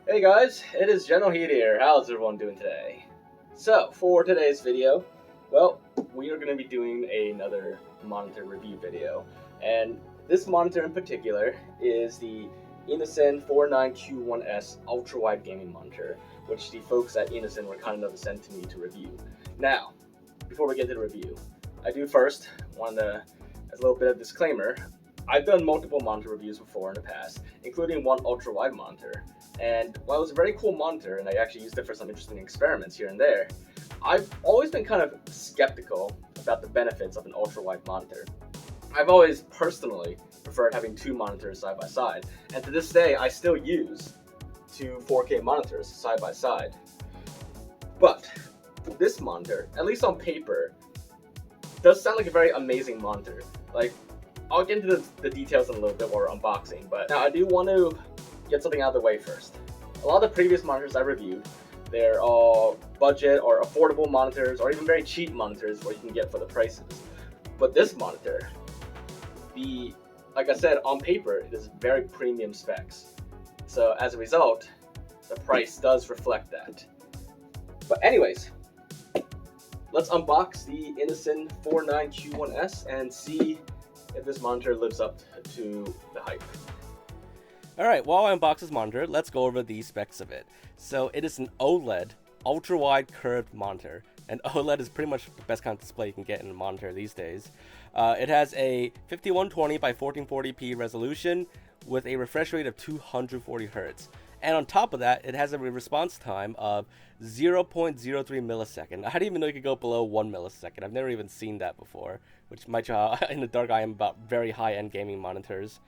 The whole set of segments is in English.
Hey guys, it is General Heat here. How's everyone doing today? So, for today's video, well, we are going to be doing another monitor review video. And this monitor in particular is the INNOCN 49Q1S Ultrawide Gaming Monitor, which the folks at INNOCN were kind enough to send to me to review. Now, before we get to the review, I do first want to, as a little bit of disclaimer, I've done multiple monitor reviews before in the past, including one ultra-wide monitor. And while it was a very cool monitor, and I actually used it for some interesting experiments here and there, I've always been kind of skeptical about the benefits of an ultra-wide monitor. I've always personally preferred having two monitors side by side, and to this day, I still use two 4K monitors side by side. But this monitor, at least on paper, does sound like a very amazing monitor. Like, I'll get into the details in a little bit while we're unboxing, but now I do want to get something out of the way first. A lot of the previous monitors I reviewed, they're all budget or affordable monitors, or even very cheap monitors where you can get for the prices. But this monitor, like I said, on paper, it is very premium specs. So as a result, the price does reflect that. But anyways, let's unbox the INNOCN 49Q1S and see if this monitor lives up to the hype. Alright, while I unbox this monitor, let's go over the specs of it. So it is an OLED, ultra-wide curved monitor. And OLED is pretty much the best kind of display you can get in a monitor these days. It has a 5120 by 1440p resolution with a refresh rate of 240 Hz. And on top of that, it has a response time of 0.03 millisecond. I didn't even know you could go below 1 millisecond. I've never even seen that before, which might show how in the dark I am about very high-end gaming monitors.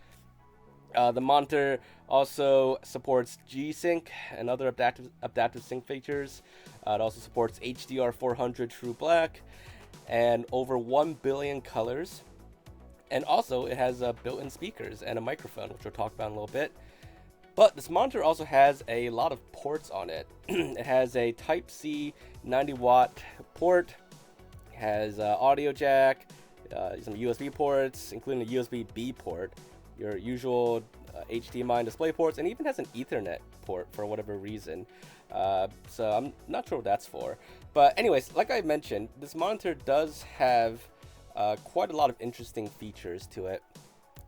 The monitor also supports G-Sync and other adaptive sync features. It also supports HDR400 True Black and over 1 billion colors. And also it has built-in speakers and a microphone, which we'll talk about in a little bit. But this monitor also has a lot of ports on it. It has a Type-C 90-watt port, it has audio jack, some USB ports, including a USB-B port, your usual HDMI and display ports, and even has an Ethernet port for whatever reason. So I'm not sure what that's for. But anyways, like I mentioned, this monitor does have quite a lot of interesting features to it.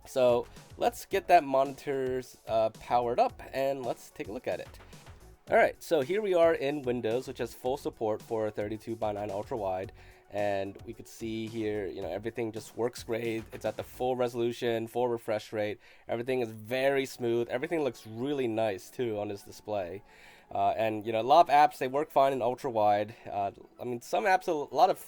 So let's get that monitor powered up and let's take a look at it. Alright, so here we are in Windows, which has full support for 32:9 ultra wide. And we could see here, everything just works great. It's at the full resolution, full refresh rate. Everything is very smooth. Everything looks really nice too on this display. And a lot of apps, they work fine in ultra wide. Some apps, a lot of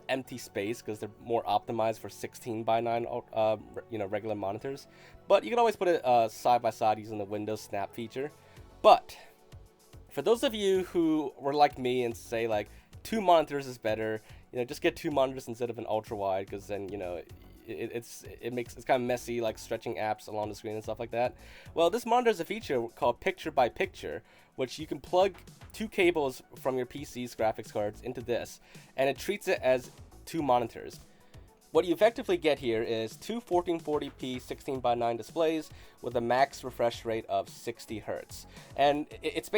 empty space because they're more optimized for 16:9 regular monitors. But you can always put it side by side using the Windows Snap feature. But for those of you who were like me and say like 2 monitors is better, just get 2 monitors instead of an ultra wide, because then it's kind of messy, like stretching apps along the screen and stuff like that. Well, this monitor has a feature called picture by picture, which you can plug 2 cables from your PC's graphics cards into this, and it treats it as 2 monitors. What you effectively get here is 2 1440p 16:9 displays with a max refresh rate of 60 Hz. And it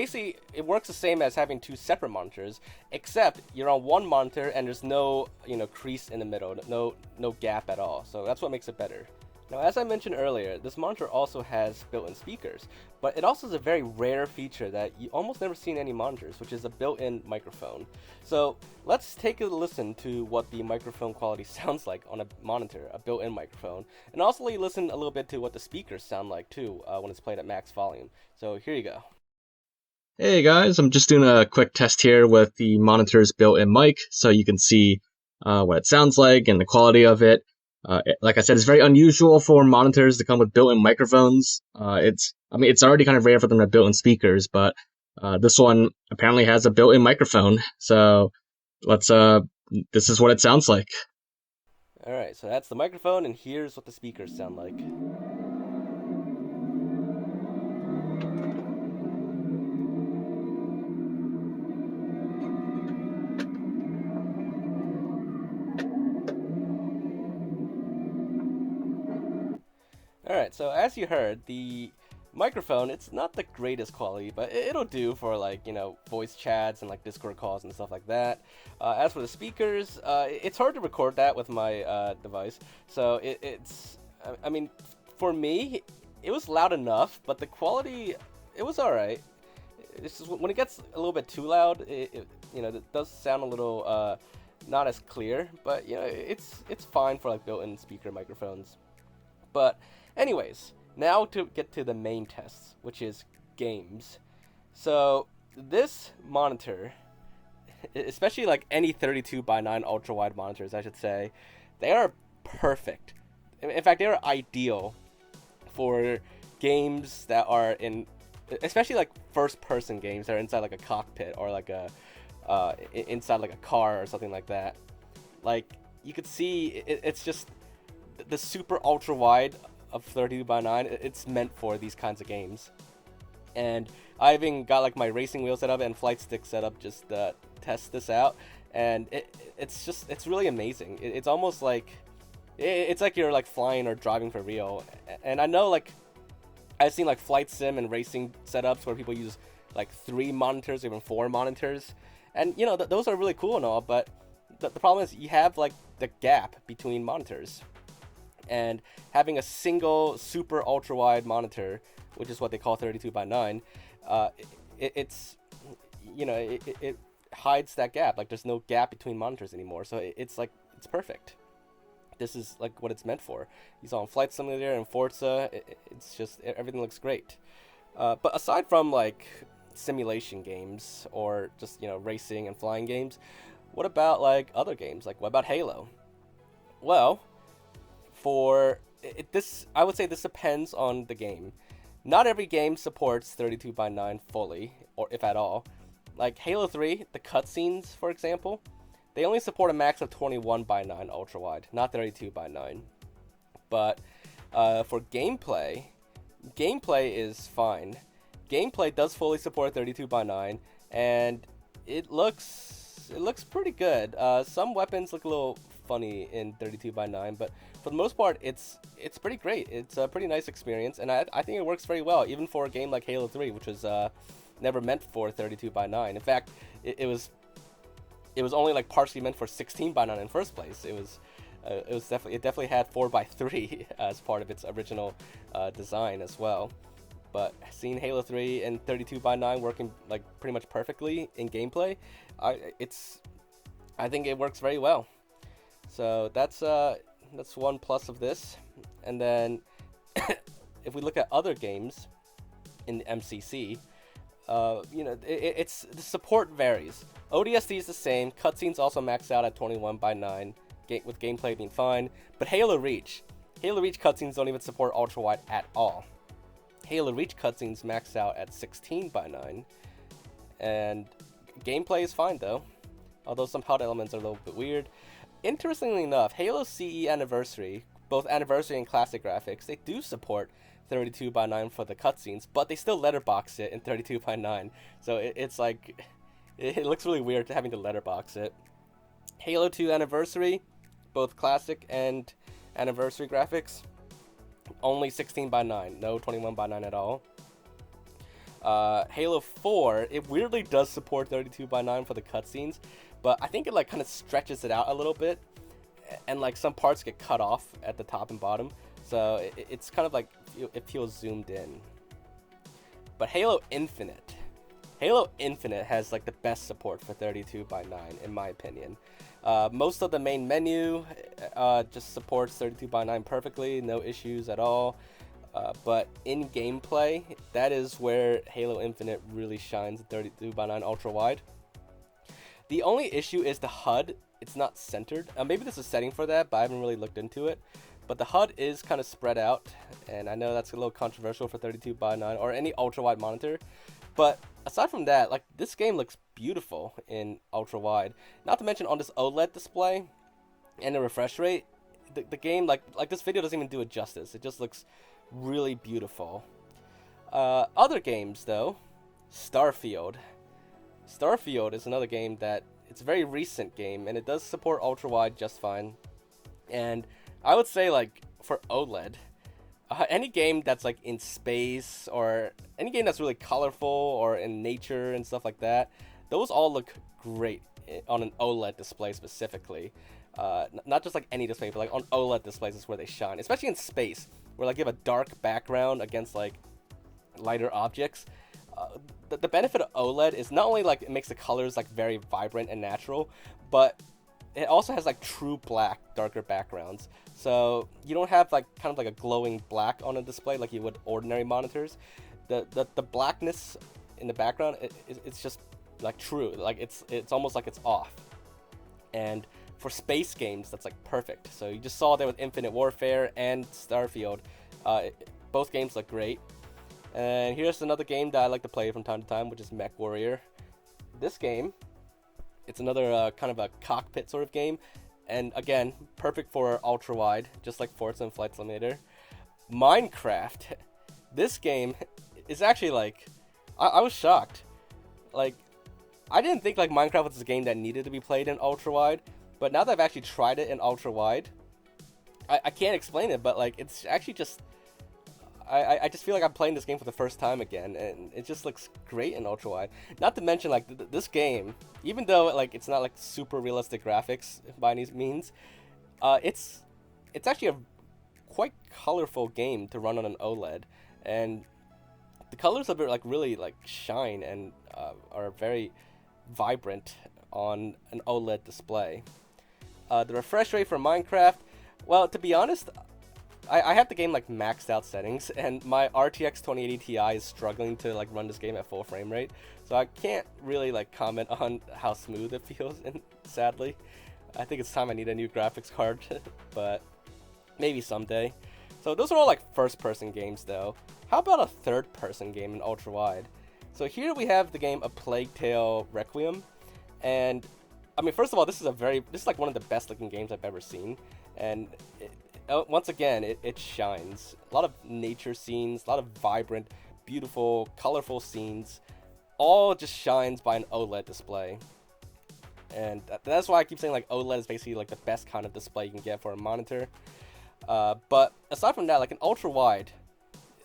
works the same as having 2 separate monitors, except you're on one monitor and there's no, crease in the middle, no gap at all. So that's what makes it better. Now, as I mentioned earlier, this monitor also has built-in speakers, but it also has a very rare feature that you almost never see in any monitors, which is a built-in microphone. So let's take a listen to what the microphone quality sounds like on a monitor, a built-in microphone, and also listen a little bit to what the speakers sound like too when it's played at max volume. So here you go. Hey guys, I'm just doing a quick test here with the monitor's built-in mic, so you can see what it sounds like and the quality of it. Like I said, it's very unusual for monitors to come with built-in microphones. It's already kind of rare for them to have built-in speakers, but this one apparently has a built-in microphone. So this is what it sounds like. Alright, so that's the microphone, and here's what the speakers sound like. Alright, so as you heard, the microphone, it's not the greatest quality, but it'll do for like, voice chats and like Discord calls and stuff like that. As for the speakers, it's hard to record that with my device, so I mean, for me, it was loud enough, but the quality, it was alright. It's just when it gets a little bit too loud, it does sound a little not as clear, but it's fine for like built-in speaker microphones. But anyways, now to get to the main tests, which is games. So this monitor, especially like any 32:9 ultra-wide monitors, I should say, they are perfect. In fact, they are ideal for games that are especially like first-person games that are inside like a cockpit or like inside like a car or something like that. Like you could see, it's just the super ultra-wide of 32:9, it's meant for these kinds of games. And I even got like my racing wheel set up and flight stick set up just to test this out, and it's really amazing. It's almost like it's like you're like flying or driving for real. And I know like I've seen like flight sim and racing setups where people use like 3 monitors or even 4 monitors, and those are really cool and all, but the problem is you have like the gap between monitors. And having a single super ultra wide monitor, which is what they call 32:9, it hides that gap. Like there's no gap between monitors anymore, so it's perfect. This is like what it's meant for. You saw in Flight Simulator and Forza, it's just everything looks great. But aside from like simulation games or just racing and flying games, what about like other games? Like what about Halo? Well, for this, I would say this depends on the game. Not every game supports 32:9 fully, or if at all. Like Halo 3, the cutscenes, for example, they only support a max of 21:9 ultra-wide, not 32:9. But for gameplay is fine. Gameplay does fully support 32:9, and it looks pretty good. Some weapons look a little funny in 32:9, but for the most part, it's pretty great. It's a pretty nice experience, and I think it works very well, even for a game like Halo 3, which was never meant for 32:9. In fact, it was only like partially meant for 16:9 in the first place. It definitely had 4:3 as part of its original design as well. But seeing Halo 3 and 32:9 working like pretty much perfectly in gameplay, I think it works very well. So that's one plus of this. And then if we look at other games in the MCC, the support varies. ODST is the same. Cutscenes also max out at 21:9, with gameplay being fine. But Halo Reach cutscenes don't even support ultra-wide at all. Halo Reach cutscenes max out at 16:9, and gameplay is fine though, although some HUD elements are a little bit weird. Interestingly enough, Halo CE Anniversary, both Anniversary and Classic graphics, they do support 32:9 for the cutscenes, but they still letterbox it in 32:9. So it's like, it looks really weird having to letterbox it. Halo 2 Anniversary, both Classic and Anniversary graphics, only 16:9, no 21:9 at all. Halo 4, it weirdly does support 32:9 for the cutscenes, but I think it like kind of stretches it out a little bit, and like some parts get cut off at the top and bottom, so it's kind of like it feels zoomed in. But Halo Infinite has like the best support for 32:9 in my opinion. Most of the main menu just supports 32:9 perfectly, no issues at all. But in gameplay, that is where Halo Infinite really shines at 32:9 ultra wide. The only issue is the HUD. It's not centered. Maybe there's a setting for that, but I haven't really looked into it. But the HUD is kind of spread out, and I know that's a little controversial for 32:9 or any ultra wide monitor. But aside from that, like, this game looks beautiful in ultra wide. Not to mention on this OLED display and the refresh rate, the game, like this video doesn't even do it justice. It just looks really beautiful. Other games though, Starfield is another game that it's a very recent game, and it does support ultra wide just fine. And I would say, like, for OLED, Any game that's like in space, or any game that's really colorful or in nature and stuff like that, those all look great on an OLED display specifically. Not just like any display, but like on OLED displays is where they shine, especially in space, where like you have a dark background against like lighter objects. The benefit of OLED is not only like it makes the colors like very vibrant and natural, but it also has like true black, darker backgrounds. So you don't have like kind of like a glowing black on a display like you would ordinary monitors. The blackness in the background, it's just like true. Like it's almost like it's off. And for space games, that's like perfect. So you just saw there with Infinite Warfare and Starfield. Both games look great. And here's another game that I like to play from time to time, which is Mech Warrior. This game, it's another kind of a cockpit sort of game. And again, perfect for ultra-wide, just like Forza and Flight Simulator. Minecraft. This game is actually like... I was shocked. Like, I didn't think like Minecraft was a game that needed to be played in ultra-wide. But now that I've actually tried it in ultra-wide, I can't explain it, but like it's actually just... I just feel like I'm playing this game for the first time again, and it just looks great in ultra-wide. Not to mention, like, this game, even though like it's not like super realistic graphics by any means, it's actually a quite colorful game to run on an OLED, and the colors of it like really like shine and are very vibrant on an OLED display. The refresh rate for Minecraft, well, to be honest, I have the game like maxed out settings, and my RTX 2080 Ti is struggling to like run this game at full frame rate, so I can't really like comment on how smooth it feels. And sadly, I think it's time I need a new graphics card, but maybe someday. So those are all like first-person games, though. How about a third-person game in ultra-wide? So here we have the game A Plague Tale Requiem, and I mean, first of all, this is like one of the best-looking games I've ever seen, and once again, it shines. A lot of nature scenes, a lot of vibrant, beautiful, colorful scenes, all just shines by an OLED display. And that's why I keep saying like OLED is basically like the best kind of display you can get for a monitor. But aside from that, like an ultra-wide,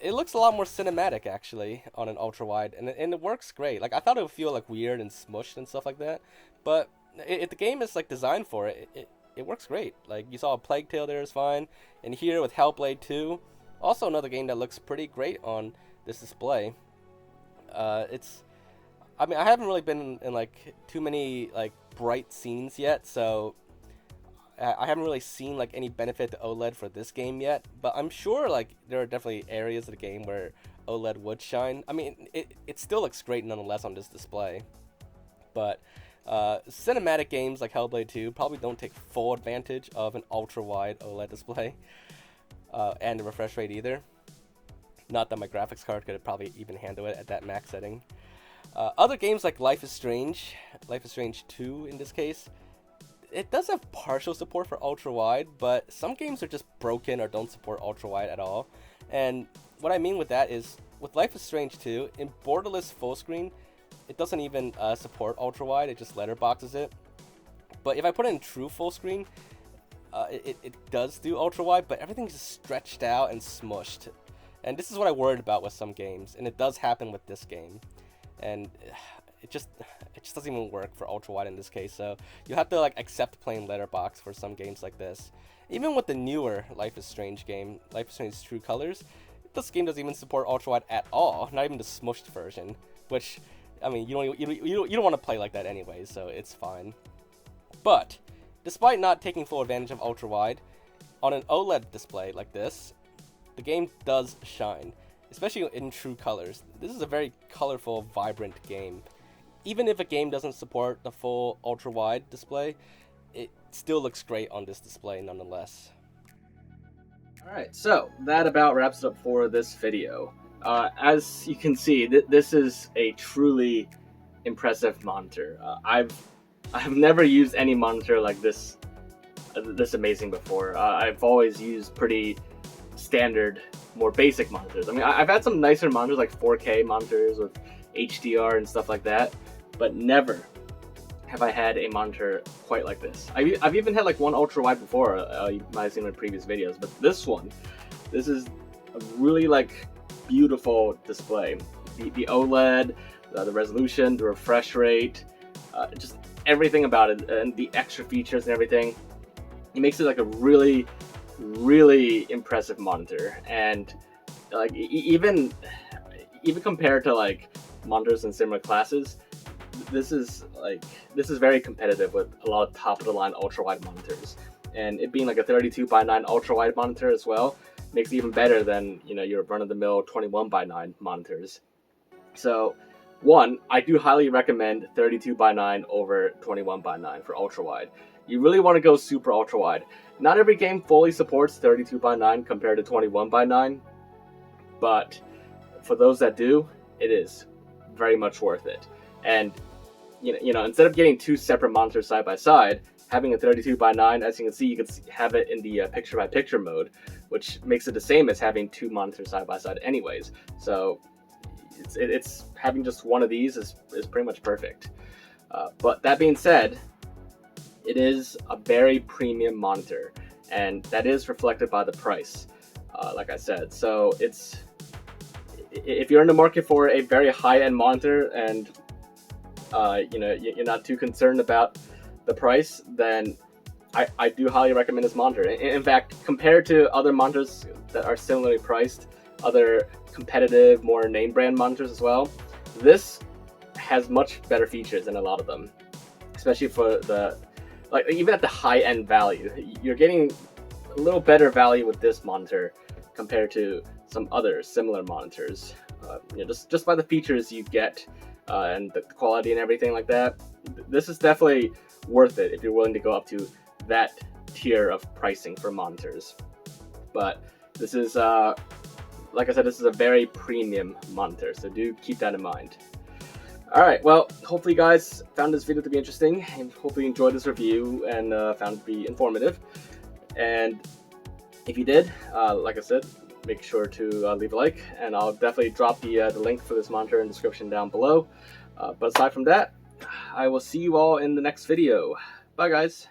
it looks a lot more cinematic actually on an ultra-wide, and it works great. Like I thought it would feel like weird and smushed and stuff like that, but if the game is like designed for it, it works great. Like you saw A Plague Tale there is fine, and here with Hellblade 2, also another game that looks pretty great on this display. I mean, I haven't really been in like too many like bright scenes yet, so I haven't really seen like any benefit to OLED for this game yet, but I'm sure like there are definitely areas of the game where OLED would shine. I mean, it still looks great nonetheless on this display, but cinematic games like Hellblade 2 probably don't take full advantage of an ultra-wide OLED display, and the refresh rate either. Not that my graphics card could probably even handle it at that max setting. Other games like Life is Strange 2 in this case, it does have partial support for ultra-wide, but some games are just broken or don't support ultra-wide at all. And what I mean with that is, with Life is Strange 2, in borderless full screen, it doesn't even support ultra-wide, it just letterboxes it. But if I put it in true full screen, it does do ultra-wide, but everything's just stretched out and smushed. And this is what I worried about with some games, and it does happen with this game. And it just doesn't even work for ultra-wide in this case, so you have to like accept plain letterbox for some games like this. Even with the newer Life is Strange game, Life is Strange True Colors, this game doesn't even support ultra-wide at all, not even the smushed version, which, I mean, you don't want to play like that anyway, so it's fine. But despite not taking full advantage of ultra-wide, on an OLED display like this, the game does shine, especially in True Colors. This is a very colorful, vibrant game. Even if a game doesn't support the full ultra-wide display, it still looks great on this display nonetheless. Alright, so that about wraps it up for this video. As you can see, this is a truly impressive monitor. I've never used any monitor like this amazing before. I've always used pretty standard, more basic monitors. I mean, I've had some nicer monitors like 4K monitors with HDR and stuff like that, but never have I had a monitor quite like this. I've even had like one ultra wide before, you might have seen in my previous videos, but this is a really like beautiful display. The OLED, the resolution, the refresh rate, just everything about it, and the extra features and everything. It makes it like a really, really impressive monitor. And like even compared to like monitors in similar classes, this is very competitive with a lot of top of the line ultra wide monitors. And it being like a 32:9 ultra wide monitor as well makes it even better than, you know, your run of the mill 21:9 monitors. So one, I do highly recommend 32:9 over 21:9 for ultra wide. You really want to go super ultra wide. Not every game fully supports 32:9 compared to 21:9, but for those that do, it is very much worth it. And you know, instead of getting two separate monitors side by side, having a 32:9, as you can see, you can have it in the picture-by-picture mode, which makes it the same as having two monitors side by side anyways. So it's having just one of these is pretty much perfect. But that being said, it is a very premium monitor, and that is reflected by the price, like I said. So if you're in the market for a very high-end monitor and you know, you're not too concerned about the price, then I do highly recommend this monitor. In fact, compared to other monitors that are similarly priced, other competitive, more name brand monitors as well, this has much better features than a lot of them, especially for the, like, even at the high end value, you're getting a little better value with this monitor compared to some other similar monitors. You know, just by the features you get and the quality and everything like that, this is definitely worth it if you're willing to go up to that tier of pricing for monitors. But this is, like I said, this is a very premium monitor, so do keep that in mind. Alright, well, hopefully you guys found this video to be interesting, and hopefully you enjoyed this review and found it to be informative. And if you did, like I said, make sure to leave a like, and I'll definitely drop the link for this monitor in the description down below. But aside from that, I will see you all in the next video. Bye, guys.